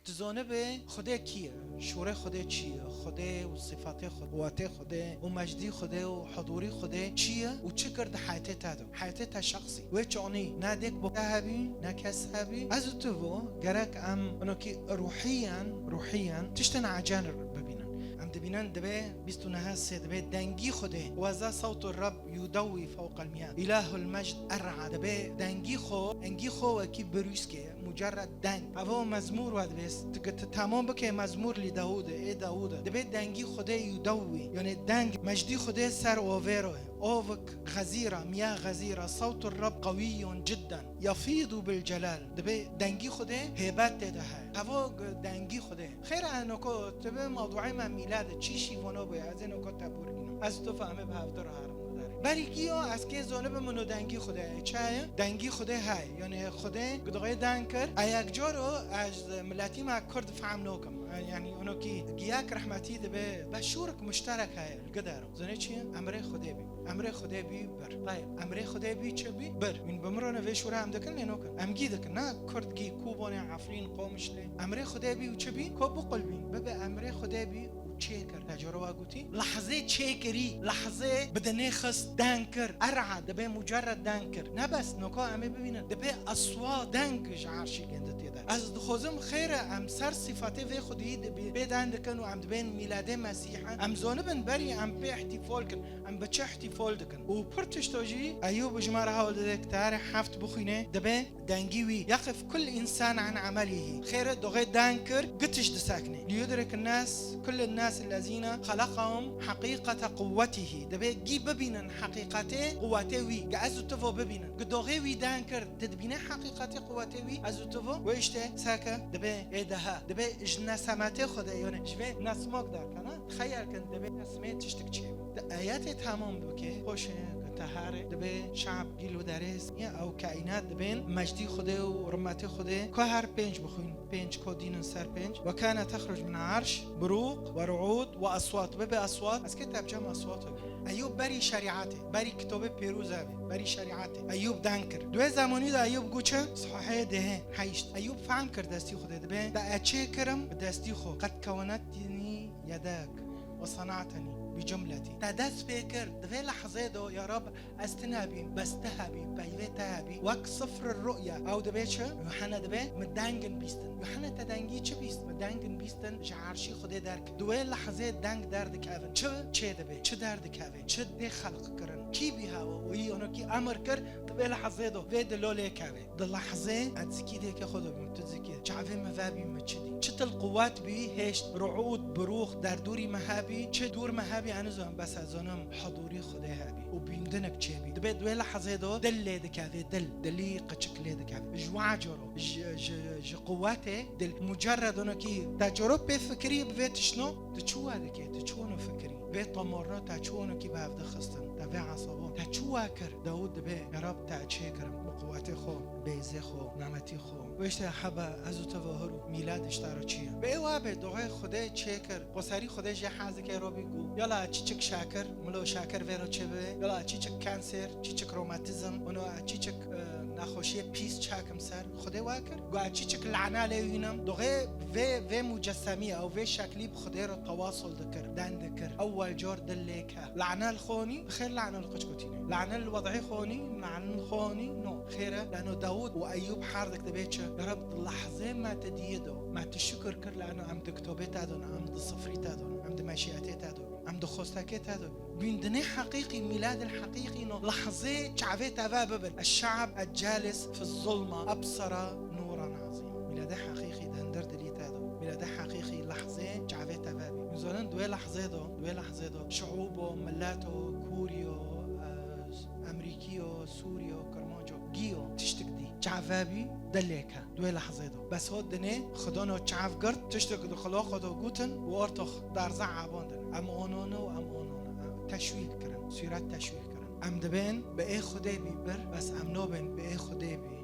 تزانه به خدا کیه، شوره خدا چیه، خدا و صفات خدا، قوت خدا و مجدی خدا و حضوری خدا چیه و چه کرد حیاته تادو حیاته تا شخصی و چونی نه دک با هبی نه کس هبی از تو گرک ام اونو کی روحیاً تشتن عجان ببینن ام دبینن دبه 29 سه دبه دنگی خوده وذا صوت الرب يدوي فوق المياه اله المجد ارعى دبه دنگی خو و کی بروسکه مجرد دنگ هوا مزمور ود بس تمام بکه مزمور لی داوود ای داوود دبه دنگی خوده يدوي یعنی دنگ مجدی خوده سر اوویرو اوفك غزيرة مياه غزيرة صوت الرب قوي جدا يفيض بالجلال دبي دنگی خوده هیبت ده هوا دنگی خوده خیر انکو تبه موضوعی من میلاد چی شیوانو بای از اینکو تبورگینم از تو فهمه به هفته رو هرم بری گیو از که زانب منو دنگی خوده چه دنگی خوده های یعنی خوده گدای دنگ کرد ایک جارو از ملتی ما کرد فهم نوکم یعنی اونو کی گیاک رحمتی ده به شورک مشترک های القدر زنه چیه امر خدا بی بر طيب امر خدا بی چه بی بر من بمرونه و شورا هم دکن نوکن ام گیدک نه کرد گی کوبونه عفرین قومش له امر خدا بی و چه بی کو بقلبی به امر خدا بی چیکر تجربه گوتی لحظه چیکری لحظه بدنه خص دنکر ارعا دبه مجرد دنکر نه بس نکا همه ببینن دبه اصوات دنکش عرشی گندتی ده از خوزم خیره ام سر صفاته و خودی دبه دندکن و ام دبین میلاده مسیحا ام زانبن بری ام به احتفال کن ام بچه احتفال دکن و پرتش تاجی ایوب جماره حال دک تاره هفت بخینه دبه دنگیوی یقف كل انسان عن عمله خير دغه دانكر قتش دساكنه ليدرك الناس كل الناس الذين خلقهم حقيقة قوته دبي جيب ببينن حقيقته قوته وي جازو تفو ببينن قدوغي وي دانكر تدبينه حقيقته قوته وي ازو تفو ويشته ساكا دبي ايدها دبي جنا سماته خدا يعني جبه نسمك دار كنا تخيل كن دبي نسمه تشتك چي آيات تمام بكي خوش تهاره دبه شعب گیلو درس یا او کائنات دبین مجدی خوده و رمته خوده که هر پنج بخوین پنج کودین سر پنج و کان تخرج من عرش بروق و رعود و اصوات به اصوات از کتاب جمع اصوات ایوب بری شریعته بری کتاب پیروزه بری شریعته ایوب دانکر دو زمانی ده ایوب گوچه صحیح ده حیشت ایوب فهم کرد دستی خوده دبه دا اچه کرم دستی خو قد کونتنی یدک و صنعتنی بجملتي تدس فكر دفي لحظة دو يا رب استنابي بستهبي بيوي تهبي وك صفر الرؤية او دبيتشا يوحنا دبي مدانجن بيستن يوحنا تدانجي چه بيست مدانجن بيستن جعرشي خده درك دوي لحظة دانج درد كافن چه دبي چه درد كافن چه دي خلق کرن كي بيها وي اونو كي امر كر دبي لحظة دو في دلولي كافن دل لحظة اتزكي دي كخدو بمتزكي چعفي مفابي مچدي چه القوات بي هشت رعود بروخ در دوری مهابي چه دور مهابي هنوزم بس ازانم حضوری خدا هبی و بیندنک چه بی دبی دوی لحظه دو دل لیده کافی دلی قچک لیده کافی جوا جرو ج قوته دل مجرد اونو کی تجربه فکری بویت شنو تچوا دکی تچونو فکری به طمرنا تچونو کی به هفته خستن دبی عصبان تچوا کر داود دبی یا رب تاچه کرم بقوت خو بیزه خو نعمتی خو وشته حبا ازو تظاهرو میلادش تارا چیه به وابه دوغه خدا چکر قصری خدا جه حازه که رو بگو یلا چیچک شاکر ملو شاکر ورو چه به یلا چیچک کانسر چیچک روماتیزم اونو چیچک نخوشی پیس چاکم سر خدا واکر گو چیچک لعنه لیوینم دوغه و مجسمی او و شکلی خدا رو تواصل دکر دند کر اول جور دلیکه لعنه الخونی خیر لعنه القشکوتینه لعنه الوضعی خونی لعنه الخونی نو خیره لانه داود و ایوب حردك دبيتش يا رب اللحظه ما تديدو ما تشكر كر لانه عم تكتبه تادون عم صفري تادون عم مشيئته تادون عم خستك تادون بيندني حقيقي ميلاد الحقيقي انه لحظه شعبه تبابل الشعب الجالس في الظلمه ابصر نورا عظيما ميلاد حقيقي دندر دلي تادو ميلاد حقيقي لحظه شعبه تبابل مزولن دوي لحظه دو شعوب ملاتو كوريو امريكيو سوريو كرمانجو جيو تشتك دي چعفابي دليكا دوي لحظه دو بس هو دنه خدا نو چعف گرد تشتك دو خلا خدا گوتن و ارتخ در زعبان دن ام اونونو تشویق کرن صورت تشویق کرن ام دبن به ای خدا بی بر بس ام نوبن به ای خدا بی